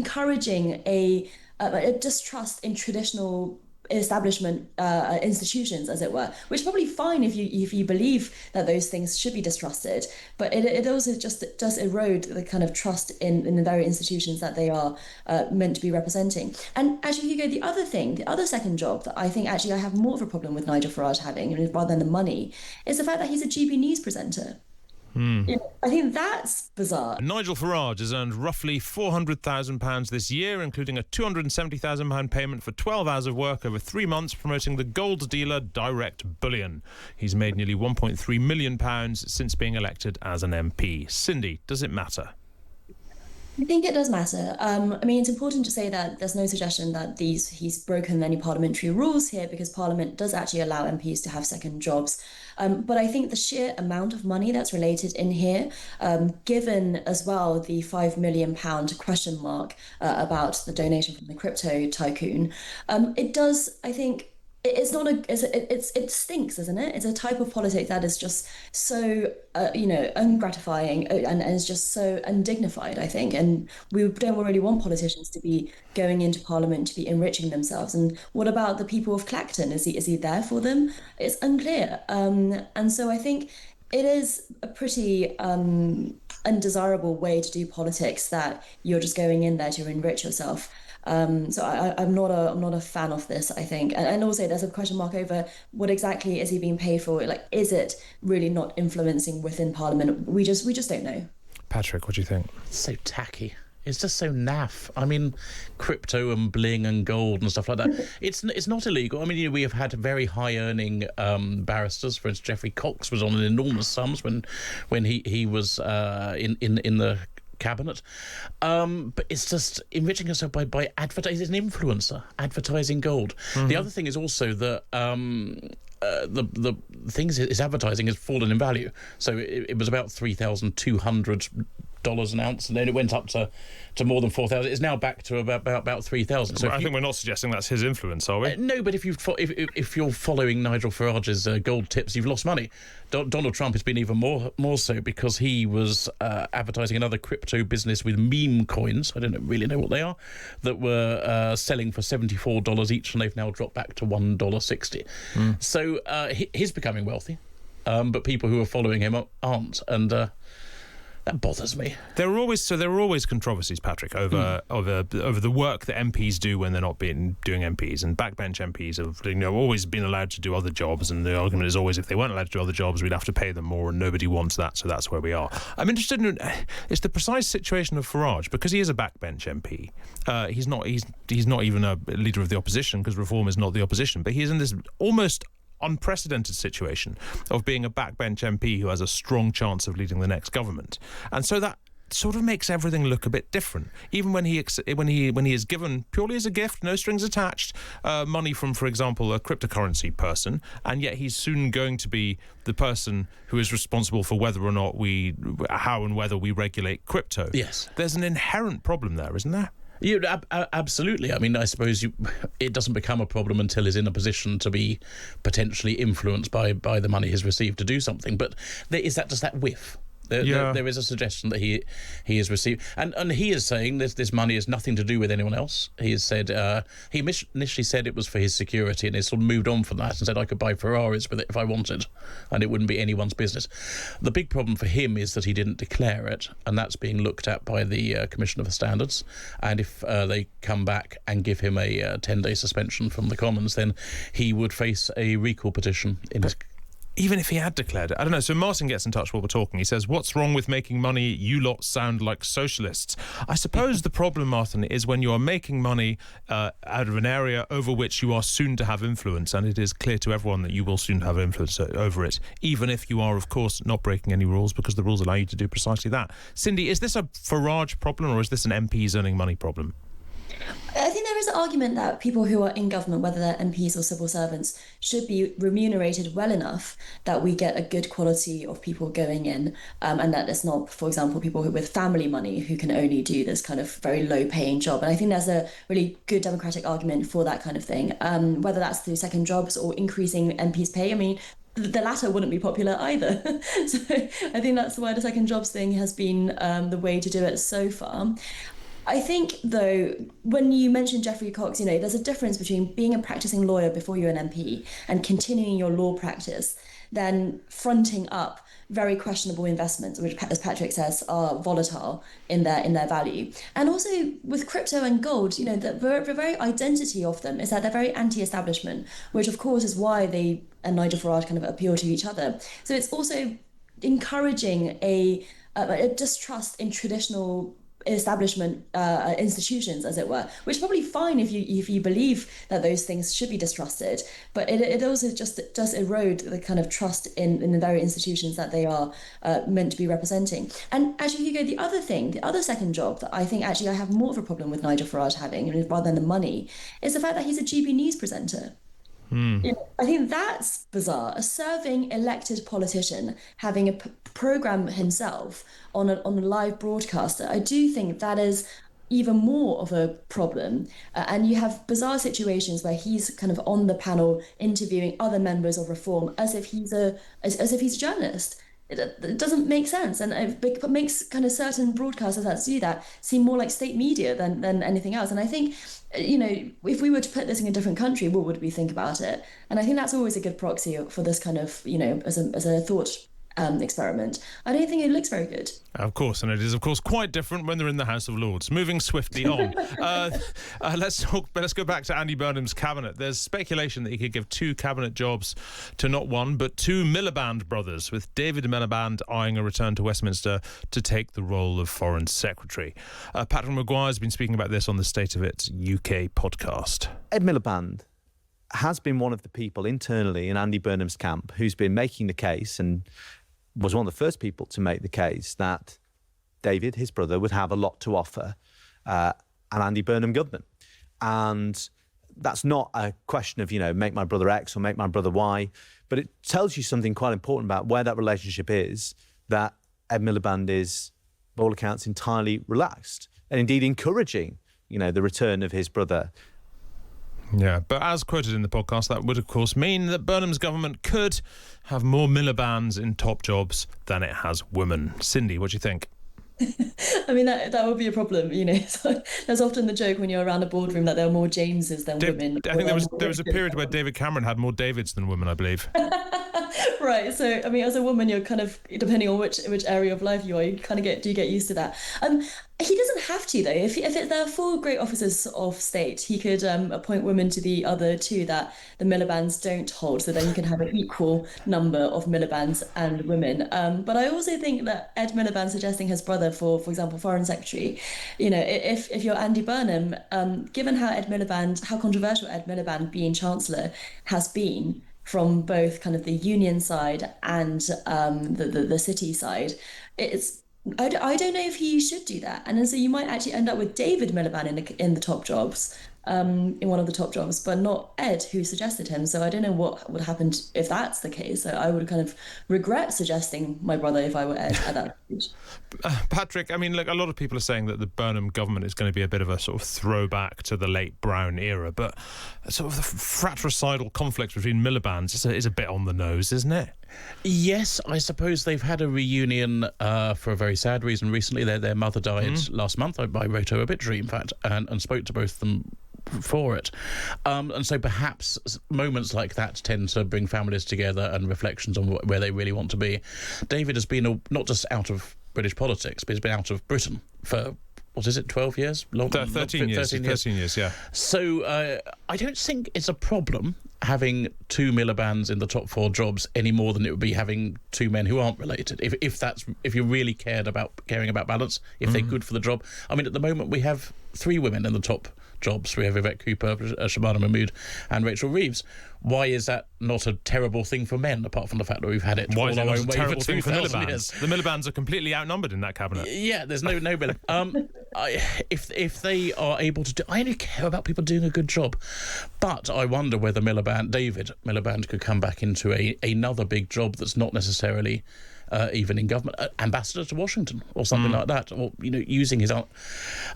encouraging a distrust in traditional establishment institutions, as it were, which is probably fine if you believe that those things should be distrusted, but it also just does erode the kind of trust in the very institutions that they are meant to be representing. And actually, Hugo, the other second job that I think actually I have more of a problem with Nigel Farage having, rather than the money, is the fact that he's a GB News presenter. I think that's bizarre. Nigel Farage has earned roughly £400,000 this year, including a £270,000 payment for 12 hours of work over 3 months promoting the gold dealer Direct Bullion. He's made nearly £1.3 million since being elected as an MP. Cindy, does it matter? I think it does matter. I mean, it's important to say that there's no suggestion that he's broken any parliamentary rules here, because Parliament does actually allow MPs to have second jobs. But I think the sheer amount of money that's related in here, given as well the £5 million question mark about the donation from the crypto tycoon, it does, I think, it's not it stinks, isn't it? It's a type of politics that is just so ungratifying and is just so undignified, I think. And we don't really want politicians to be going into Parliament to be enriching themselves. And what about the people of Clacton? Is he there for them? It's unclear. And so I think it is a pretty undesirable way to do politics, that you're just going in there to enrich yourself. So I'm not a fan of this, I think. And also there's a question mark over what exactly is he being paid for? Like, is it really not influencing within Parliament? We just don't know. Patrick, what do you think? It's so tacky. It's just so naff. I mean, crypto and bling and gold and stuff like that. It's not illegal. I mean, we have had very high-earning barristers. For instance, Geoffrey Cox was on an enormous sums when he was in the cabinet, but it's just enriching yourself by advertising. An influencer advertising gold. The other thing is also that the things his advertising has fallen in value. So it was about $3,200 an ounce, and then it went up to more than 4,000. It's now back to about 3,000. So I think we're not suggesting that's his influence, are we? No, but if you're following Nigel Farage's gold tips, you've lost money. Donald Trump has been even more so, because he was advertising another crypto business with meme coins. I don't really know what they are, that were selling for $74 each, and they've now dropped back to $1.60. So he's becoming wealthy, but people who are following him aren't, and that bothers me. There are always controversies, Patrick, over the work that MPs do when they're not doing MPs, and backbench MPs have always been allowed to do other jobs, and the argument is always, if they weren't allowed to do other jobs, we'd have to pay them more, and nobody wants that, so that's where we are. I'm interested in it's the precise situation of Farage, because he is a backbench MP. He's not even a leader of the opposition, because Reform is not the opposition, but he is in this almost unprecedented situation of being a backbench MP who has a strong chance of leading the next government, and so that sort of makes everything look a bit different. Even when he is given purely as a gift, no strings attached, money from, for example, a cryptocurrency person, and yet he's soon going to be the person who is responsible for whether or not how and whether we regulate crypto. Yes, there's an inherent problem there, isn't there? Yeah, absolutely. I mean, I suppose it doesn't become a problem until he's in a position to be potentially influenced by the money he's received to do something. But is that just that whiff? There is a suggestion that he has received, and he is saying this money has nothing to do with anyone else. He has said he initially said it was for his security, and he sort of moved on from that and said I could buy Ferraris with it if I wanted, and it wouldn't be anyone's business. The big problem for him is that he didn't declare it, and that's being looked at by the Commissioner for Standards. And if they come back and give him a 10-day suspension from the Commons, then he would face a recall petition in his. Even if he had declared it, I don't know. So Martin gets in touch while we're talking. He says, what's wrong with making money? You lot sound like socialists. I suppose the problem, Martin, is when you are making money out of an area over which you are soon to have influence, and it is clear to everyone that you will soon have influence over it, even if you are, of course, not breaking any rules, because the rules allow you to do precisely that. Cindy, is this a Farage problem, or is this an MPs earning money problem? I think there is an argument that people who are in government, whether they're MPs or civil servants, should be remunerated well enough that we get a good quality of people going in, and that it's not, for example, people with family money who can only do this kind of very low-paying job. And I think there's a really good democratic argument for that kind of thing, whether that's through second jobs or increasing MPs' pay. I mean, the latter wouldn't be popular either. So I think that's why the second jobs thing has been the way to do it so far. I think, though, when you mentioned Geoffrey Cox, there's a difference between being a practicing lawyer before you're an MP and continuing your law practice than fronting up very questionable investments, which, as Patrick says, are volatile in their value. And also with crypto and gold, the very identity of them is that they're very anti-establishment, which of course is why they and Nigel Farage kind of appeal to each other. So it's also encouraging a distrust in traditional establishment institutions, as it were, which is probably fine if you believe that those things should be distrusted, but it also just does erode the kind of trust in the very institutions that they are meant to be representing. And actually, Hugo, the other second job that I think actually I have more of a problem with Nigel Farage having, rather than the money, is the fact that he's a GB News presenter. I think that's bizarre. A serving elected politician having a program himself on a live broadcaster. I do think that is even more of a problem. And you have bizarre situations where he's kind of on the panel interviewing other members of Reform as if he's a journalist. It doesn't make sense, and it makes kind of certain broadcasters that do that seem more like state media than anything else. And I think, if we were to put this in a different country, what would we think about it? And I think that's always a good proxy for this kind of, as a thought experiment. I don't think it looks very good. Of course, and it is, of course, quite different when they're in the House of Lords. Moving swiftly on, let's go back to Andy Burnham's cabinet. There's speculation that he could give 2 cabinet jobs to not one, but 2 Miliband brothers, with David Miliband eyeing a return to Westminster to take the role of Foreign Secretary. Patrick Maguire's been speaking about this on the State of It UK podcast. Ed Miliband has been one of the people internally in Andy Burnham's camp who's been making the case, and was one of the first people to make the case, that David, his brother, would have a lot to offer an Andy Burnham government. And that's not a question of, make my brother X or make my brother Y, but it tells you something quite important about where that relationship is, that Ed Miliband is, by all accounts, entirely relaxed and indeed encouraging, the return of his brother. Yeah, but as quoted in the podcast, that would, of course, mean that Burnham's government could have more Milibands in top jobs than it has women. Cindy, what do you think? I mean, that would be a problem, So there's often the joke when you're around a boardroom that there are more Jameses than women. I think there was a period where David Cameron had more Davids than women, I believe. Right. So, I mean, as a woman, you're kind of, depending on which area of life you are, you kind of get used to that. He doesn't have to, though. If there are 4 great officers of state, he could appoint women to the other 2 that the Milibands don't hold. So then you can have an equal number of Milibands and women. But I also think that Ed Miliband suggesting his brother for example, Foreign Secretary, if you're Andy Burnham, given how controversial Ed Miliband being Chancellor has been, from both kind of the union side and the city side, I don't know if he should do that. And then so you might actually end up with David Miliband in the top jobs, in one of the top jobs, but not Ed, who suggested him. So I don't know what would happen if that's the case. So I would kind of regret suggesting my brother if I were Ed at that stage. Patrick, I mean, look, a lot of people are saying that the Burnham government is going to be a bit of a sort of throwback to the late Brown era, but sort of the fratricidal conflict between Milibands is a bit on the nose, isn't it? Yes, I suppose they've had a reunion for a very sad reason recently. Their mother died last month. I wrote her obituary, in fact, and spoke to both of them for it. And so perhaps moments like that tend to bring families together and reflections on where they really want to be. David has been not just out of British politics, but he's been out of Britain for, 12 years? 13 years. 13 years, yeah. So I don't think it's a problem having 2 Milibands in the top 4 jobs any more than it would be having 2 men who aren't related. If you really caring about balance, if they're good for the job. I mean, at the moment we have 3 women in the top jobs. We have Yvette Cooper, Shabana Mahmood and Rachel Reeves. Why is that not a terrible thing for men, apart from the fact that we've had it all all our our own own way way terrible for thing for 2,000 Milibands? years? The Milibands are completely outnumbered in that cabinet. Yeah, there's no Bill. If they are able to do, I only care about people doing a good job. But I wonder whether David Miliband could come back into another big job that's not necessarily even in government, ambassador to Washington or something like that, or using his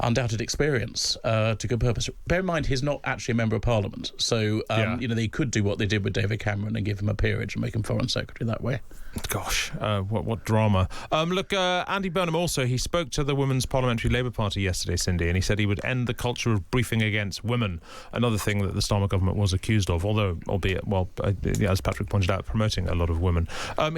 undoubted experience to good purpose. Bear in mind, he's not actually a member of Parliament, so they could do what they did with David Cameron and give him a peerage and make him Foreign Secretary that way. Gosh, what drama. Look, Andy Burnham also, he spoke to the Women's Parliamentary Labour Party yesterday, Cindy, and he said he would end the culture of briefing against women, another thing that the Starmer government was accused of, albeit, as Patrick pointed out, promoting a lot of women.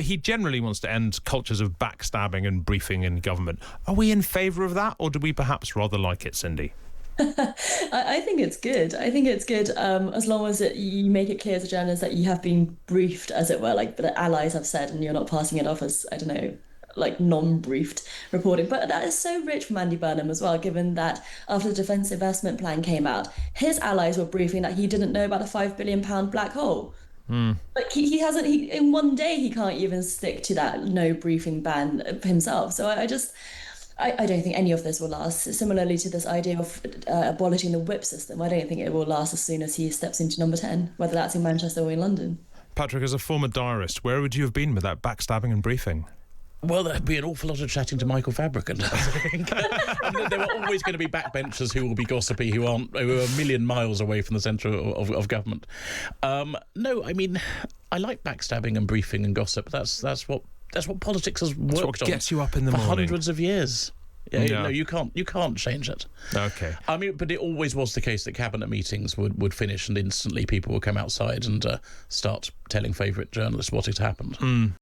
He generally wants to end cultures of backstabbing and briefing in government. Are we in favour of that, or do we perhaps rather like it, Cindy? I think it's good. I think it's good as long as you make it clear as a journalist that you have been briefed, as it were, like the allies have said, and you're not passing it off as, I don't know, like non-briefed reporting. But that is so rich from Andy Burnham as well, given that after the Defence Investment Plan came out, his allies were briefing that he didn't know about a £5 billion black hole. Like he hasn't, in one day he can't even stick to that no briefing ban himself. So I don't think any of this will last. Similarly to this idea of abolishing the whip system, I don't think it will last as soon as he steps into number 10, whether that's in Manchester or in London. Patrick, as a former diarist, where would you have been with that backstabbing and briefing? Well, there'd be an awful lot of chatting to Michael Fabricant, I think. There are always going to be backbenchers who will be gossipy, who are a million miles away from the centre of government. No, I mean, I like backstabbing and briefing and gossip. That's what politics has worked on. That's what gets you up in the for morning. hundreds of years. Yeah. No, you can't change it. Okay. I mean, but it always was the case that cabinet meetings would finish and instantly people would come outside and start telling favourite journalists what had happened.